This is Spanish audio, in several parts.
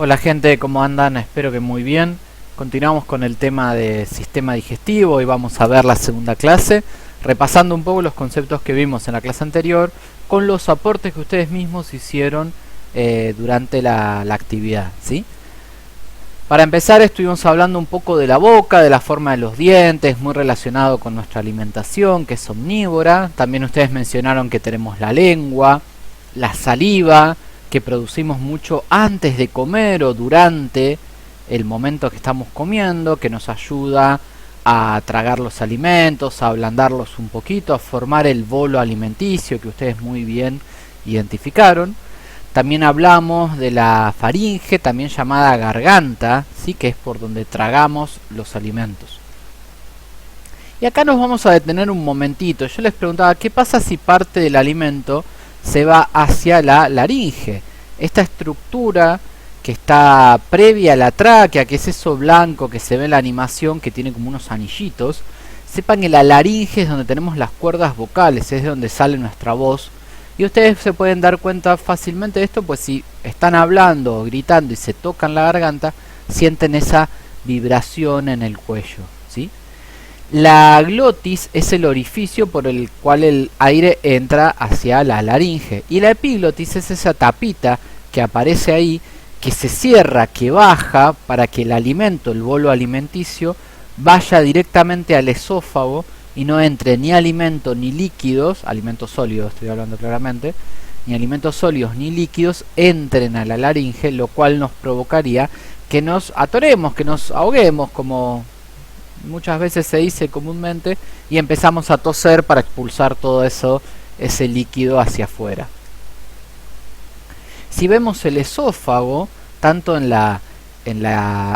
Hola gente, ¿cómo andan? Espero que muy bien. Continuamos con el tema de sistema digestivo y vamos a ver la segunda clase, repasando un poco los conceptos que vimos en la clase anterior, con los aportes que ustedes mismos hicieron durante la actividad, ¿sí? Para empezar estuvimos hablando un poco de la boca, de la forma de los dientes, muy relacionado con nuestra alimentación, que es omnívora. También ustedes mencionaron que tenemos la lengua, la saliva, que producimos mucho antes de comer o durante el momento que estamos comiendo, que nos ayuda a tragar los alimentos, a ablandarlos un poquito, a formar el bolo alimenticio que ustedes muy bien identificaron. También hablamos de la faringe, también llamada garganta, ¿sí? Que es por donde tragamos los alimentos. Y acá nos vamos a detener un momentito. Yo les preguntaba, ¿qué pasa si parte del alimento se va hacia la laringe? Esta estructura que está previa a la tráquea, que es eso blanco que se ve en la animación, que tiene como unos anillitos. Sepan que la laringe es donde tenemos las cuerdas vocales, es de donde sale nuestra voz. Y ustedes se pueden dar cuenta fácilmente de esto, pues si están hablando o gritando y se tocan la garganta, sienten esa vibración en el cuello, ¿sí? La glotis es el orificio por el cual el aire entra hacia la laringe. Y la epiglotis es esa tapita que aparece ahí, que se cierra, que baja para que el alimento, el bolo alimenticio, vaya directamente al esófago y no entre ni alimento ni líquidos, alimentos sólidos estoy hablando claramente, ni alimentos sólidos ni líquidos entren a la laringe, lo cual nos provocaría que nos atoremos, que nos ahoguemos, como muchas veces se dice comúnmente, y empezamos a toser para expulsar todo eso, ese líquido hacia afuera. Si vemos el esófago, tanto en la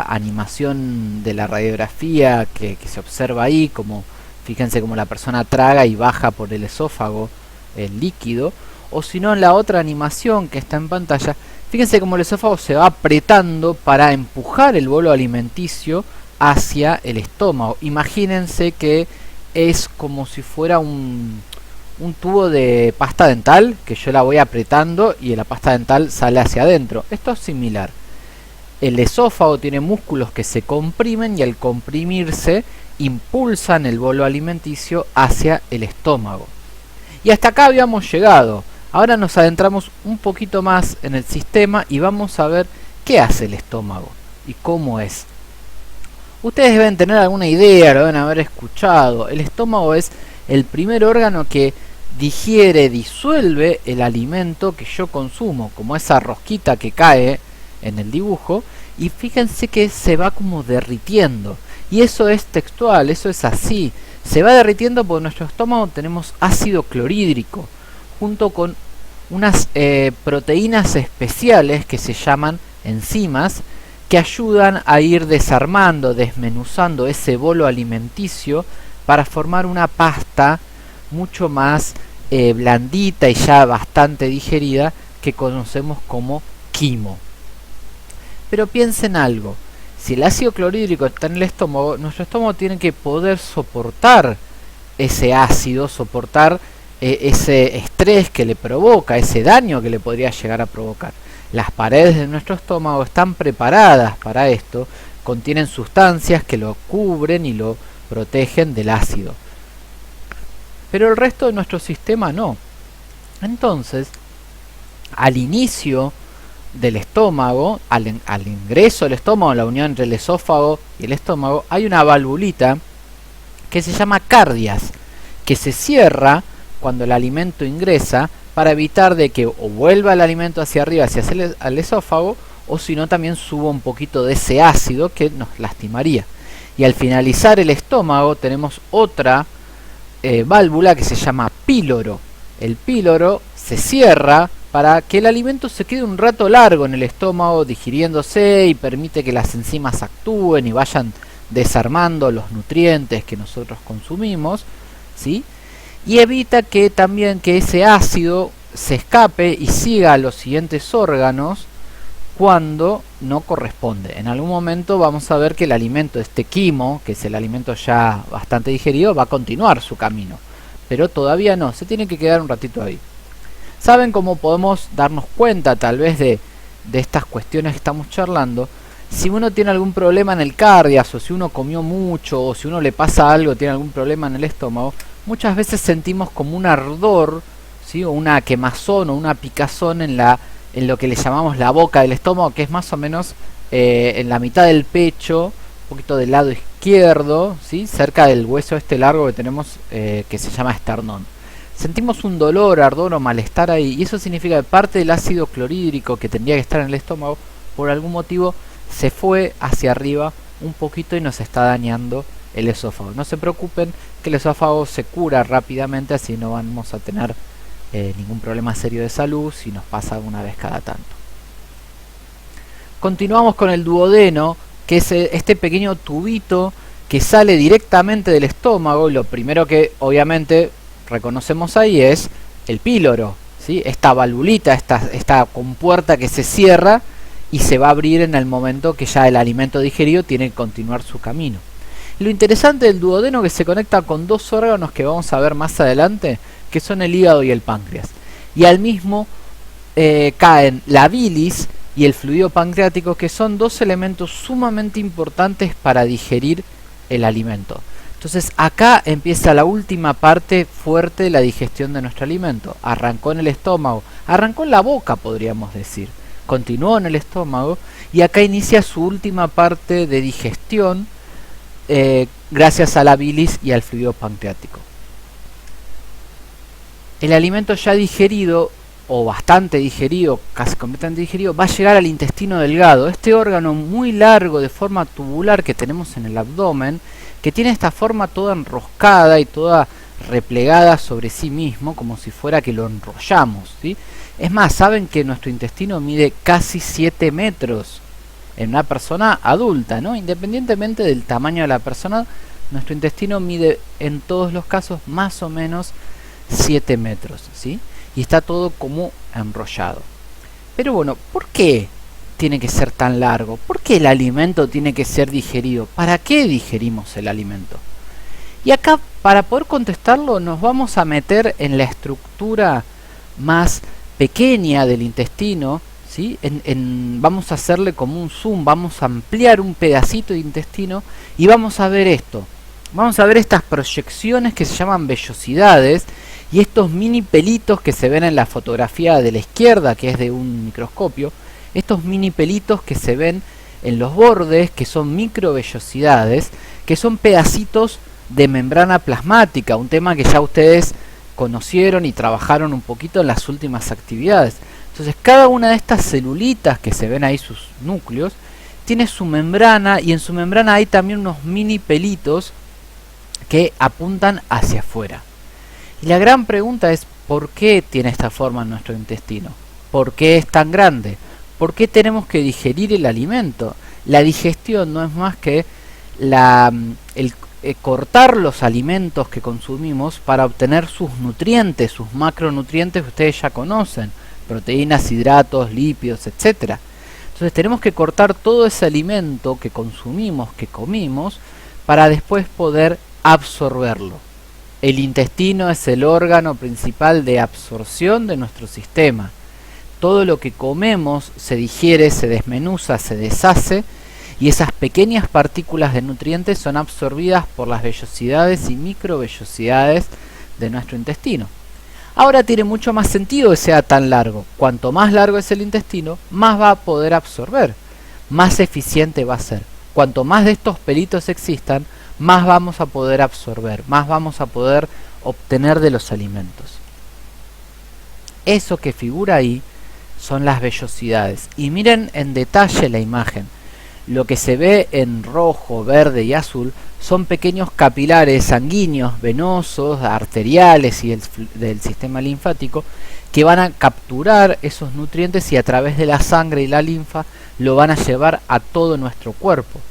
animación de la radiografía que se observa ahí, como fíjense como la persona traga y baja por el esófago el líquido, o si no en la otra animación que está en pantalla, fíjense como el esófago se va apretando para empujar el bolo alimenticio hacia el estómago. Imagínense que es como si fuera un tubo de pasta dental, que yo la voy apretando y la pasta dental sale hacia adentro. Esto es similar. El esófago tiene músculos que se comprimen y al comprimirse impulsan el bolo alimenticio hacia el estómago. Y hasta acá habíamos llegado. Ahora nos adentramos un poquito más en el sistema y vamos a ver qué hace el estómago y cómo es. Ustedes deben tener alguna idea, lo deben haber escuchado. El estómago es el primer órgano que digiere, disuelve el alimento que yo consumo, como esa rosquita que cae en el dibujo, y fíjense que se va como derritiendo. Y eso es textual, eso es así. Se va derritiendo porque en nuestro estómago tenemos ácido clorhídrico, junto con unas proteínas especiales que se llaman enzimas, que ayudan a ir desarmando, desmenuzando ese bolo alimenticio para formar una pasta mucho más blandita y ya bastante digerida, que conocemos como quimo. Pero piensen algo, si el ácido clorhídrico está en el estómago, nuestro estómago tiene que poder soportar ese ácido, soportar ese estrés que le provoca, ese daño que le podría llegar a provocar. Las paredes de nuestro estómago están preparadas para esto, contienen sustancias que lo cubren y lo protegen del ácido. Pero el resto de nuestro sistema no. Entonces, al inicio del estómago, al ingreso del estómago, la unión entre el esófago y el estómago, hay una valvulita que se llama cardias, que se cierra cuando el alimento ingresa para evitar de que o vuelva el alimento hacia arriba, hacia el esófago, o si no también suba un poquito de ese ácido que nos lastimaría. Y al finalizar el estómago tenemos otra válvula que se llama píloro. El píloro se cierra para que el alimento se quede un rato largo en el estómago digiriéndose y permite que las enzimas actúen y vayan desarmando los nutrientes que nosotros consumimos, ¿sí? Y evita que también que ese ácido se escape y siga a los siguientes órganos cuando no corresponde. En algún momento vamos a ver que el alimento, este quimo, que es el alimento ya bastante digerido, va a continuar su camino, pero todavía no, se tiene que quedar un ratito ahí. ¿Saben cómo podemos darnos cuenta tal vez de de estas cuestiones que estamos charlando, si uno tiene algún problema en el cardias, o si uno comió mucho, o si uno le pasa algo, tiene algún problema en el estómago, muchas veces sentimos como un ardor, ¿sí? O una quemazón o una picazón en lo que le llamamos la boca del estómago, que es más o menos en la mitad del pecho, un poquito del lado izquierdo, ¿sí? Cerca del hueso este largo que tenemos, que se llama esternón. Sentimos un dolor, ardor o malestar ahí, y eso significa que parte del ácido clorhídrico que tendría que estar en el estómago, por algún motivo se fue hacia arriba un poquito y nos está dañando el esófago. No se preocupen, que el esófago se cura rápidamente, así no vamos a tener ningún problema serio de salud si nos pasa una vez cada tanto. Continuamos con el duodeno, que es este pequeño tubito que sale directamente del estómago. Lo primero que obviamente reconocemos ahí es el píloro, ¿sí? Esta valvulita, esta compuerta que se cierra y se va a abrir en el momento que ya el alimento digerido tiene que continuar su camino. Lo interesante del duodeno es que se conecta con dos órganos que vamos a ver más adelante, que son el hígado y el páncreas. Y al mismo caen la bilis y el fluido pancreático, que son dos elementos sumamente importantes para digerir el alimento. Entonces acá empieza la última parte fuerte de la digestión de nuestro alimento. Arrancó en el estómago, arrancó en la boca, podríamos decir, continuó en el estómago, y acá inicia su última parte de digestión, gracias a la bilis y al fluido pancreático. El alimento ya digerido, o bastante digerido, casi completamente digerido, va a llegar al intestino delgado, este órgano muy largo de forma tubular que tenemos en el abdomen, que tiene esta forma toda enroscada y toda replegada sobre sí mismo, como si fuera que lo enrollamos, ¿sí? Es más, saben que nuestro intestino mide casi 7 metros en una persona adulta, ¿no? Independientemente del tamaño de la persona, nuestro intestino mide en todos los casos más o menos 7 metros, ¿sí? Y está todo como enrollado. Pero bueno, ¿por qué tiene que ser tan largo? ¿Por qué el alimento tiene que ser digerido? ¿Para qué digerimos el alimento? Y acá, para poder contestarlo, nos vamos a meter en la estructura más pequeña del intestino, ¿sí? Vamos a hacerle como un zoom, vamos a ampliar un pedacito de intestino y vamos a ver esto. Vamos a ver estas proyecciones que se llaman vellosidades, y estos mini pelitos que se ven en la fotografía de la izquierda, que es de un microscopio, estos mini pelitos que se ven en los bordes, que son microvellosidades, que son pedacitos de membrana plasmática, un tema que ya ustedes conocieron y trabajaron un poquito en las últimas actividades. Entonces cada una de estas celulitas que se ven ahí, sus núcleos, tiene su membrana, y en su membrana hay también unos mini pelitos que apuntan hacia afuera. Y la gran pregunta es, ¿por qué tiene esta forma en nuestro intestino? ¿Por qué es tan grande? ¿Por qué tenemos que digerir el alimento? La digestión no es más que cortar los alimentos que consumimos para obtener sus nutrientes, sus macronutrientes que ustedes ya conocen, proteínas, hidratos, lípidos, etc. Entonces tenemos que cortar todo ese alimento que consumimos, que comimos, para después poder absorberlo. El intestino es el órgano principal de absorción de nuestro sistema. Todo lo que comemos se digiere, se desmenuza, se deshace, y esas pequeñas partículas de nutrientes son absorbidas por las vellosidades y microvellosidades de nuestro intestino. Ahora tiene mucho más sentido que sea tan largo. Cuanto más largo es el intestino, más va a poder absorber, más eficiente va a ser. Cuanto más de estos pelitos existan, más vamos a poder absorber, más vamos a poder obtener de los alimentos. Eso que figura ahí son las vellosidades. Y miren en detalle la imagen. Lo que se ve en rojo, verde y azul son pequeños capilares sanguíneos, venosos, arteriales y del sistema linfático, que van a capturar esos nutrientes y a través de la sangre y la linfa lo van a llevar a todo nuestro cuerpo.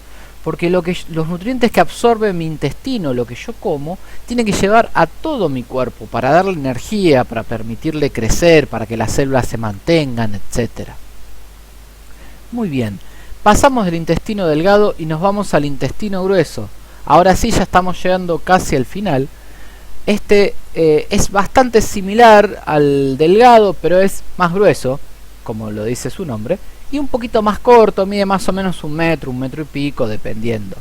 Porque los nutrientes que absorbe mi intestino, lo que yo como, tiene que llevar a todo mi cuerpo para darle energía, para permitirle crecer, para que las células se mantengan, etc. Muy bien, pasamos del intestino delgado y nos vamos al intestino grueso. Ahora sí, ya estamos llegando casi al final. Este es bastante similar al delgado, pero es más grueso, como lo dice su nombre, y un poquito más corto, mide más o menos 1 metro y pico, dependiendo.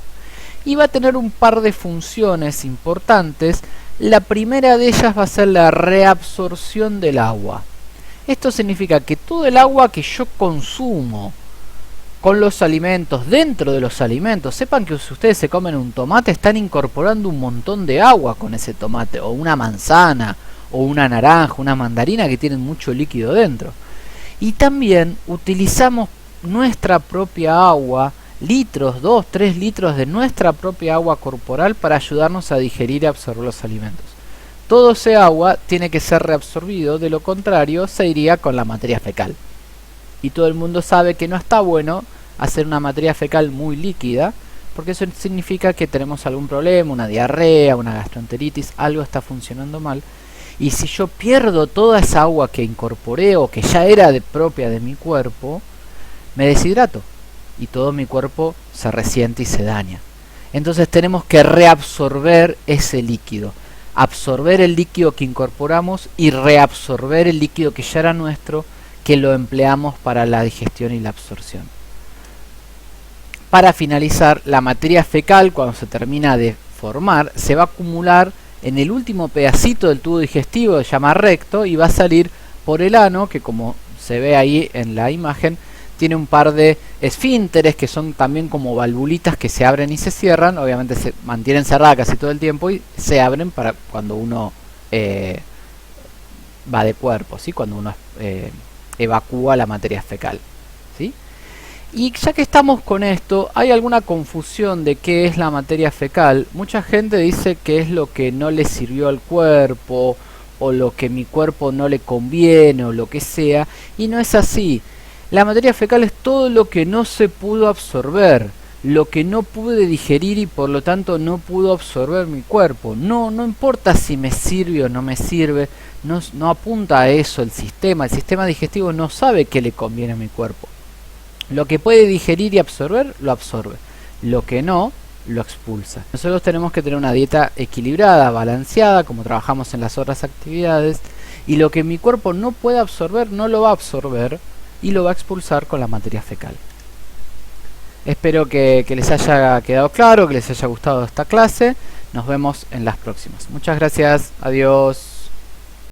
Y va a tener un par de funciones importantes. La primera de ellas va a ser la reabsorción del agua. Esto significa que todo el agua que yo consumo con los alimentos, dentro de los alimentos, sepan que si ustedes se comen un tomate, están incorporando un montón de agua con ese tomate, o una manzana, o una naranja, una mandarina que tienen mucho líquido dentro. Y también utilizamos nuestra propia agua, litros, 2, 3 litros de nuestra propia agua corporal para ayudarnos a digerir y absorber los alimentos. Todo ese agua tiene que ser reabsorbido, de lo contrario se iría con la materia fecal. Y todo el mundo sabe que no está bueno hacer una materia fecal muy líquida, porque eso significa que tenemos algún problema, una diarrea, una gastroenteritis, algo está funcionando mal. Y si yo pierdo toda esa agua que incorporé o que ya era propia de mi cuerpo, me deshidrato y todo mi cuerpo se resiente y se daña. Entonces tenemos que reabsorber ese líquido, absorber el líquido que incorporamos y reabsorber el líquido que ya era nuestro, que lo empleamos para la digestión y la absorción. Para finalizar, la materia fecal, cuando se termina de formar, se va a acumular en el último pedacito del tubo digestivo, se llama recto, y va a salir por el ano, que como se ve ahí en la imagen, tiene un par de esfínteres que son también como valvulitas que se abren y se cierran. Obviamente se mantienen cerradas casi todo el tiempo y se abren para cuando uno va de cuerpo, ¿sí? Cuando uno evacúa la materia fecal, ¿sí? Y ya que estamos con esto, ¿hay alguna confusión de qué es la materia fecal? Mucha gente dice que es lo que no le sirvió al cuerpo, o lo que mi cuerpo no le conviene, o lo que sea, y no es así. La materia fecal es todo lo que no se pudo absorber, lo que no pude digerir y por lo tanto no pudo absorber mi cuerpo. No importa si me sirve o no me sirve, no apunta a eso el sistema digestivo no sabe qué le conviene a mi cuerpo. Lo que puede digerir y absorber, lo absorbe. Lo que no, lo expulsa. Nosotros tenemos que tener una dieta equilibrada, balanceada, como trabajamos en las otras actividades, y lo que mi cuerpo no puede absorber, no lo va a absorber, y lo va a expulsar con la materia fecal. Espero que les haya quedado claro, que les haya gustado esta clase. Nos vemos en las próximas. Muchas gracias. Adiós.